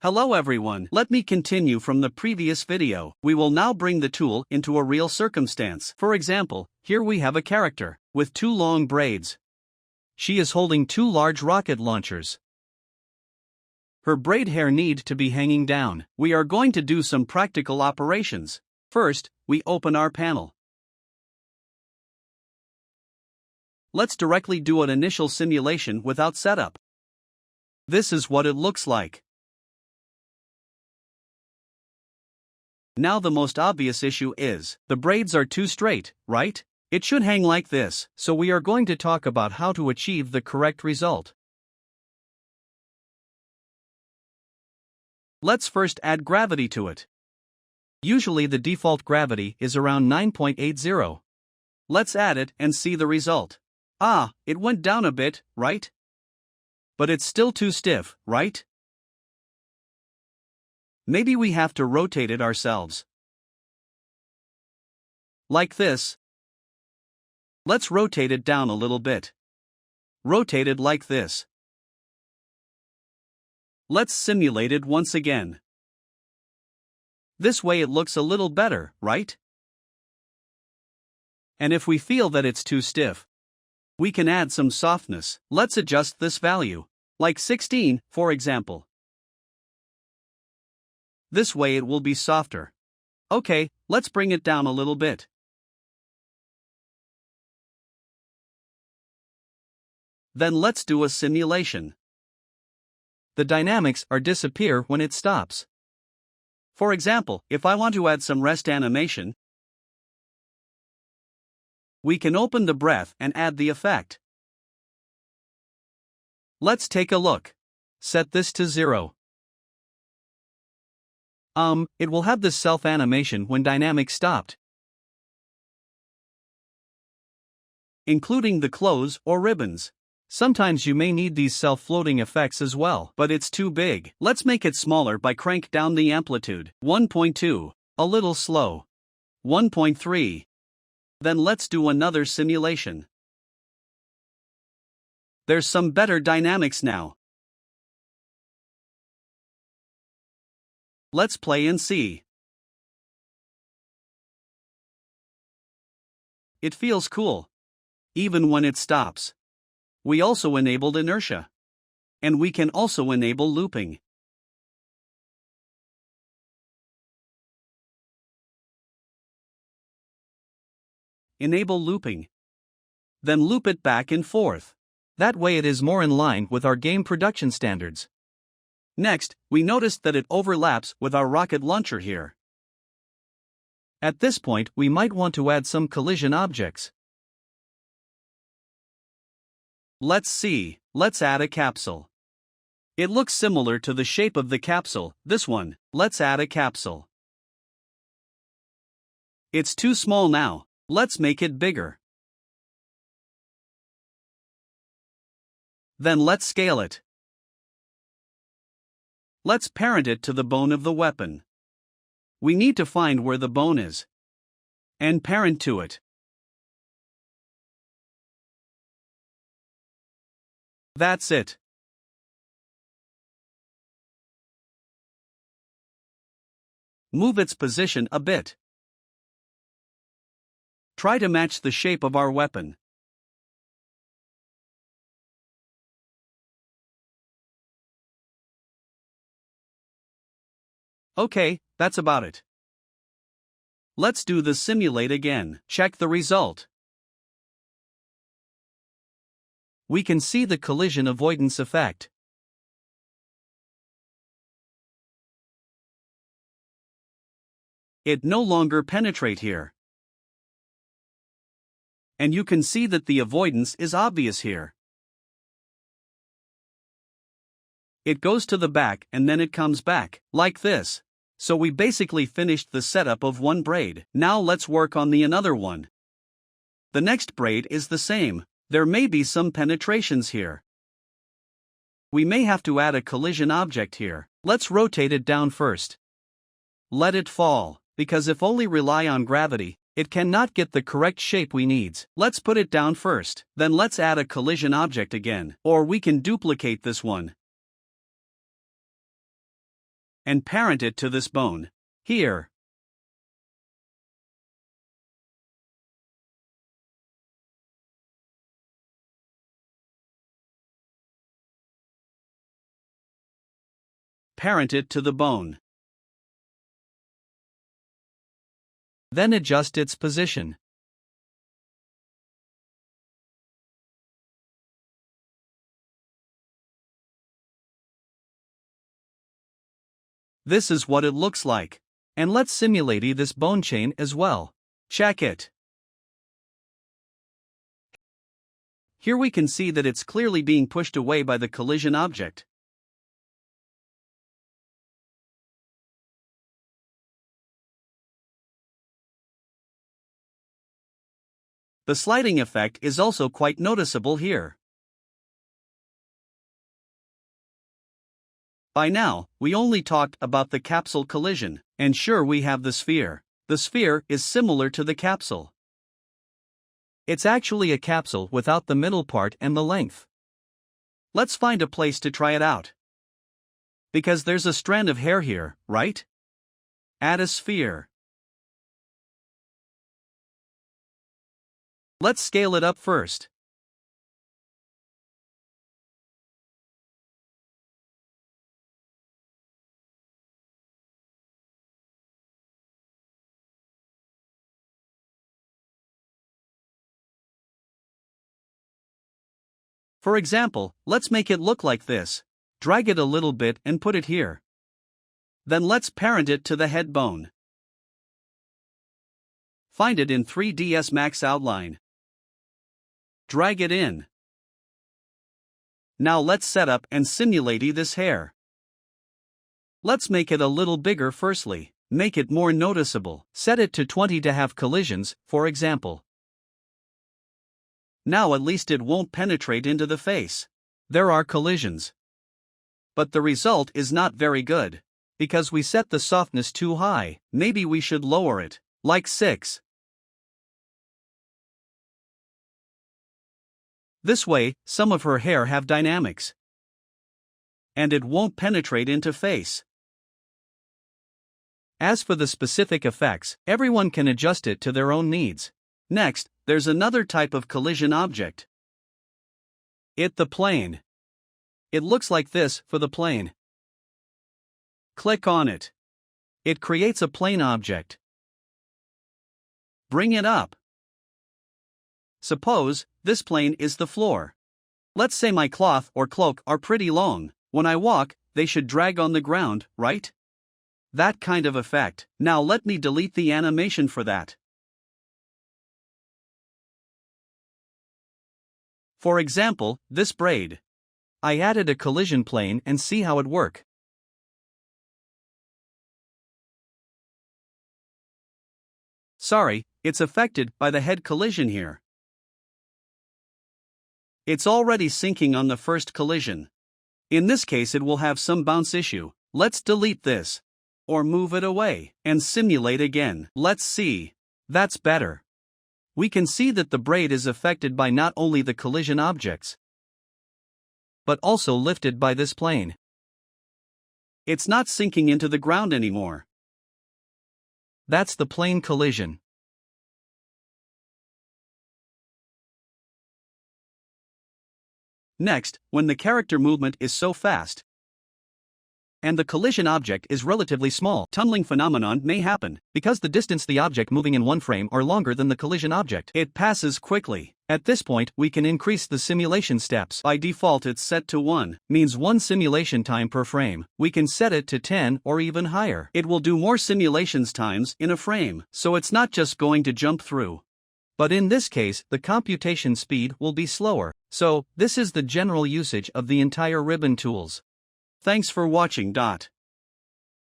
Hello everyone, let me continue from the previous video. We will now bring the tool into a real circumstance. For example, here we have a character with 2 long braids. She is holding 2 large rocket launchers. Her braid hair need to be hanging down. We are going to do some practical operations. First, we open our panel. Let's directly do an initial simulation without setup. This is what it looks like. Now the most obvious issue is, the braids are too straight, right? It should hang like this, so we are going to talk about how to achieve the correct result. Let's first add gravity to it. Usually the default gravity is around 9.80. Let's add it and see the result. It went down a bit, right? But it's still too stiff, right? Maybe we have to rotate it ourselves. Like this. Let's rotate it down a little bit. Rotate it like this. Let's simulate it once again. This way it looks a little better, right? And if we feel that it's too stiff, we can add some softness. Let's adjust this value, like 16, for example. This way it will be softer. Okay, let's bring it down a little bit. Then let's do a simulation. The dynamics are disappear when it stops. For example, if I want to add some rest animation, we can open the breath and add the effect. Let's take a look. Set this to 0. It will have this self-animation when dynamic stopped, including the clothes or ribbons. Sometimes you may need these self-floating effects as well, but it's too big. Let's make it smaller by crank down the amplitude. 1.2. A little slow. 1.3. Then let's do another simulation. There's some better dynamics now. Let's play and see. It feels cool, even when it stops. We also enabled inertia. And we can also enable looping. Enable looping. Then loop it back and forth. That way it is more in line with our game production standards. Next, we noticed that it overlaps with our rocket launcher here. At this point, we might want to add some collision objects. Let's see, let's add a capsule. It looks similar to the shape of the capsule, this one. Let's add a capsule. It's too small now, let's make it bigger. Then let's scale it. Let's parent it to the bone of the weapon. We need to find where the bone is and parent to it. That's it. Move its position a bit. Try to match the shape of our weapon. Okay, that's about it. Let's do the simulate again. Check the result. We can see the collision avoidance effect. It no longer penetrate here. And you can see that the avoidance is obvious here. It goes to the back and then it comes back, like this. So we basically finished the setup of one braid. Now let's work on the another one. The next braid is the same. There may be some penetrations here. We may have to add a collision object here. Let's rotate it down first. Let it fall, because if only rely on gravity, it cannot get the correct shape we needs. Let's put it down first. Then let's add a collision object again, or we can duplicate this one. and parent it to this bone. Here. Parent it to the bone. Then adjust its position. This is what it looks like. And let's simulate this bone chain as well. Check it. Here we can see that it's clearly being pushed away by the collision object. The sliding effect is also quite noticeable here. By now, we only talked about the capsule collision, and sure we have the sphere. The sphere is similar to the capsule. It's actually a capsule without the middle part and the length. Let's find a place to try it out. Because there's a strand of hair here, right? Add a sphere. Let's scale it up first. For example, let's make it look like this. Drag it a little bit and put it here. Then let's parent it to the head bone. Find it in 3ds Max outline. Drag it in. Now let's set up and simulate this hair. Let's make it a little bigger firstly. Make it more noticeable. Set it to 20 to have collisions, for example. Now at least it won't penetrate into the face. There are collisions. But the result is not very good. Because we set the softness too high. Maybe we should lower it. Like 6. This way, some of her hair have dynamics. And it won't penetrate into face. As for the specific effects, everyone can adjust it to their own needs. Next, there's another type of collision object. The plane. It looks like this for the plane. Click on it. It creates a plane object. Bring it up. Suppose this plane is the floor. Let's say my cloth or cloak are pretty long. When I walk, they should drag on the ground, right? That kind of effect. Now let me delete the animation for that. For example, this braid. I added a collision plane and see how it works. Sorry, it's affected by the head collision here. It's already sinking on the first collision. In this case it will have some bounce issue. Let's delete this. Or move it away, and simulate again. Let's see. That's better. We can see that the braid is affected by not only the collision objects, but also lifted by this plane. It's not sinking into the ground anymore. That's the plane collision. Next, when the character movement is so fast, and the collision object is relatively small, tunneling phenomenon may happen, because the distance the object moving in one frame are longer than the collision object. It passes quickly. At this point, we can increase the simulation steps. By default it's set to 1, means 1 simulation time per frame. We can set it to 10 or even higher. It will do more simulations times in a frame, so it's not just going to jump through. But in this case, the computation speed will be slower. So, this is the general usage of the entire ribbon tools. Thanks for watching.